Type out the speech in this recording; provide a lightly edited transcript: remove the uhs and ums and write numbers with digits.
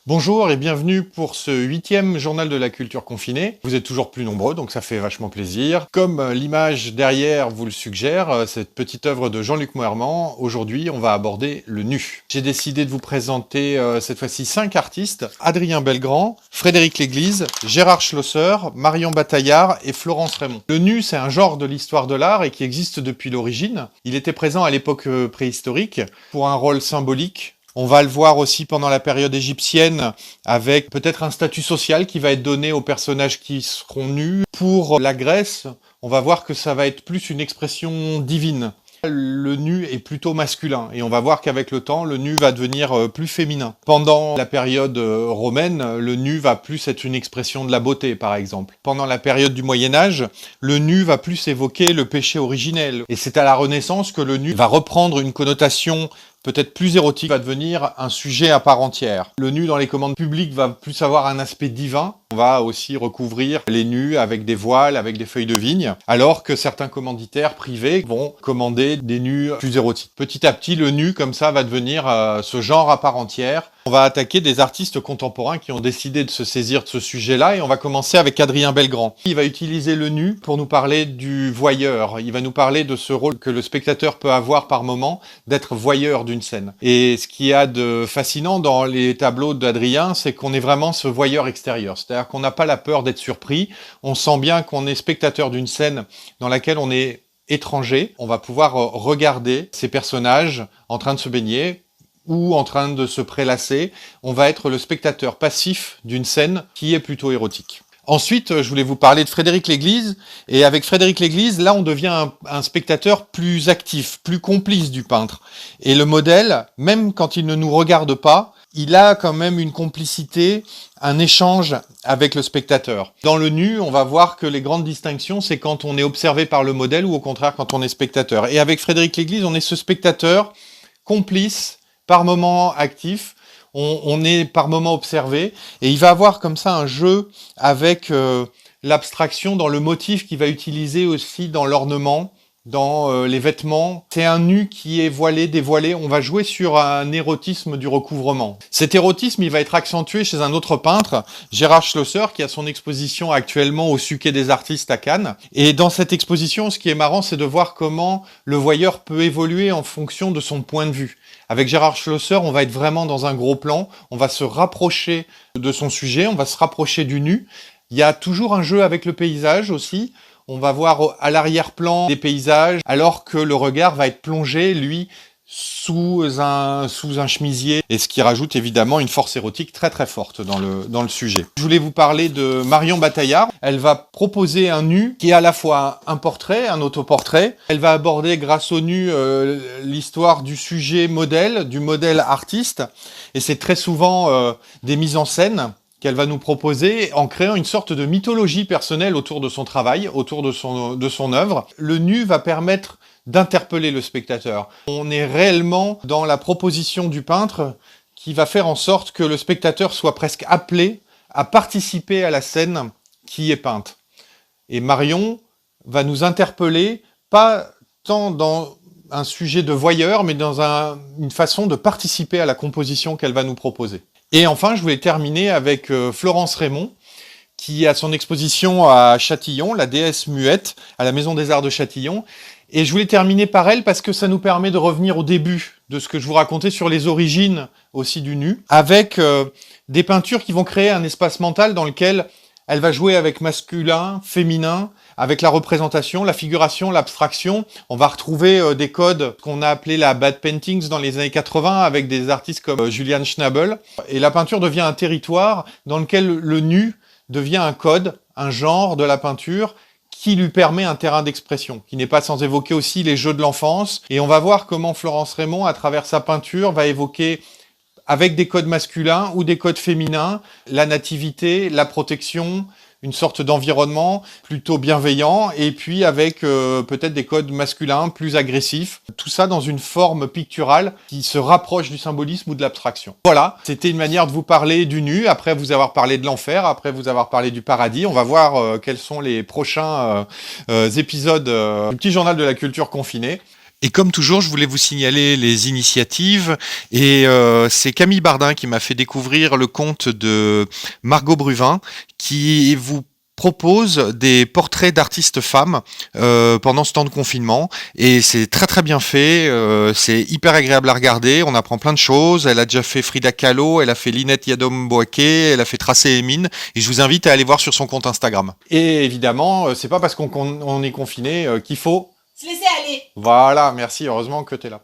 Bonjour et bienvenue pour ce 8e journal de la culture confinée. Vous êtes toujours plus nombreux, donc ça fait vachement plaisir. Comme l'image derrière vous le suggère, cette petite œuvre de Jean-Luc Moerman, aujourd'hui on va aborder le nu. J'ai décidé de vous présenter cette fois-ci 5 artistes: Adrien Belgrand, Frédéric Léglise, Gérard Schlosser, Marion Bataillard et Florence Raymond. Le nu, c'est un genre de l'histoire de l'art et qui existe depuis l'origine. Il était présent à l'époque préhistorique pour un rôle symbolique. On va le voir aussi pendant la période égyptienne avec peut-être un statut social qui va être donné aux personnages qui seront nus. Pour la Grèce, on va voir que ça va être plus une expression divine. Le nu est plutôt masculin et on va voir qu'avec le temps, le nu va devenir plus féminin. Pendant la période romaine, le nu va plus être une expression de la beauté, par exemple. Pendant la période du Moyen-Âge, le nu va plus évoquer le péché originel. Et c'est à la Renaissance que le nu va reprendre une connotation peut-être plus érotique, va devenir un sujet à part entière. Le nu dans les commandes publiques va plus avoir un aspect divin. On va aussi recouvrir les nus avec des voiles, avec des feuilles de vigne, alors que certains commanditaires privés vont commander des nus plus érotiques. Petit à petit, le nu, comme ça, va devenir ce genre à part entière. On va attaquer des artistes contemporains qui ont décidé de se saisir de ce sujet-là et on va commencer avec Adrien Belgrand. Il va utiliser le nu pour nous parler du voyeur. Il va nous parler de ce rôle que le spectateur peut avoir par moment, d'être voyeur d'une scène. Et ce qu'il y a de fascinant dans les tableaux d'Adrien, c'est qu'on est vraiment ce voyeur extérieur. C'est-à-dire qu'on n'a pas la peur d'être surpris. On sent bien qu'on est spectateur d'une scène dans laquelle on est étranger. On va pouvoir regarder ces personnages en train de se baigner ou en train de se prélasser. On va être le spectateur passif d'une scène qui est plutôt érotique. Ensuite, je voulais vous parler de Frédéric Léglise. Et avec Frédéric Léglise, là, on devient un spectateur plus actif, plus complice du peintre. Et le modèle, même quand il ne nous regarde pas, il a quand même une complicité, un échange avec le spectateur. Dans le nu, on va voir que les grandes distinctions, c'est quand on est observé par le modèle ou au contraire quand on est spectateur. Et avec Frédéric Léglise, on est ce spectateur complice, par moment actif, on est par moment observé, et il va avoir comme ça un jeu avec l'abstraction dans le motif qu'il va utiliser aussi dans l'ornement, dans les vêtements. C'est un nu qui est voilé, dévoilé. On va jouer sur un érotisme du recouvrement. Cet érotisme, il va être accentué chez un autre peintre, Gérard Schlosser, qui a son exposition actuellement au Suquet des Artistes à Cannes. Et dans cette exposition, ce qui est marrant, c'est de voir comment le voyeur peut évoluer en fonction de son point de vue. Avec Gérard Schlosser, on va être vraiment dans un gros plan. On va se rapprocher de son sujet, on va se rapprocher du nu. Il y a toujours un jeu avec le paysage aussi. On va voir à l'arrière-plan des paysages, alors que le regard va être plongé, lui, sous un chemisier, et ce qui rajoute évidemment une force érotique très très forte dans le sujet. Je voulais vous parler de Marion Bataillard. Elle va proposer un nu qui est à la fois un portrait, un autoportrait. Elle va aborder grâce au nu l'histoire du sujet modèle, du modèle artiste, et c'est très souvent des mises en scène qu'elle va nous proposer en créant une sorte de mythologie personnelle autour de son travail, autour de son œuvre. Le nu va permettre d'interpeller le spectateur. On est réellement dans la proposition du peintre qui va faire en sorte que le spectateur soit presque appelé à participer à la scène qui est peinte. Et Marion va nous interpeller, pas tant dans un sujet de voyeur, mais dans une façon de participer à la composition qu'elle va nous proposer. Et enfin, je voulais terminer avec Florence Raymond, qui a son exposition à Châtillon, la déesse muette, à la Maison des Arts de Châtillon. Et je voulais terminer par elle parce que ça nous permet de revenir au début de ce que je vous racontais sur les origines aussi du nu, avec des peintures qui vont créer un espace mental dans lequel elle va jouer avec masculin, féminin, avec la représentation, la figuration, l'abstraction. On va retrouver des codes qu'on a appelés la bad paintings dans les années 80 avec des artistes comme Julian Schnabel. Et la peinture devient un territoire dans lequel le nu devient un code, un genre de la peinture qui lui permet un terrain d'expression, qui n'est pas sans évoquer aussi les jeux de l'enfance. Et on va voir comment Florence Raymond, à travers sa peinture, va évoquer avec des codes masculins ou des codes féminins, la nativité, la protection, une sorte d'environnement plutôt bienveillant, et puis avec peut-être des codes masculins plus agressifs. Tout ça dans une forme picturale qui se rapproche du symbolisme ou de l'abstraction. Voilà, c'était une manière de vous parler du nu, après vous avoir parlé de l'enfer, après vous avoir parlé du paradis. On va voir quels sont les prochains épisodes du petit journal de la culture confinée. Et comme toujours, je voulais vous signaler les initiatives. Et c'est Camille Bardin qui m'a fait découvrir le compte de Margot Bruvin, qui vous propose des portraits d'artistes femmes pendant ce temps de confinement. Et c'est très très bien fait. C'est hyper agréable à regarder. On apprend plein de choses. Elle a déjà fait Frida Kahlo, elle a fait Linette Yadom-Boake, elle a fait Tracé Emine. Et je vous invite à aller voir sur son compte Instagram. Et évidemment, c'est pas parce qu'on est confiné qu'il faut... se laisser aller. Voilà, merci, heureusement que t'es là.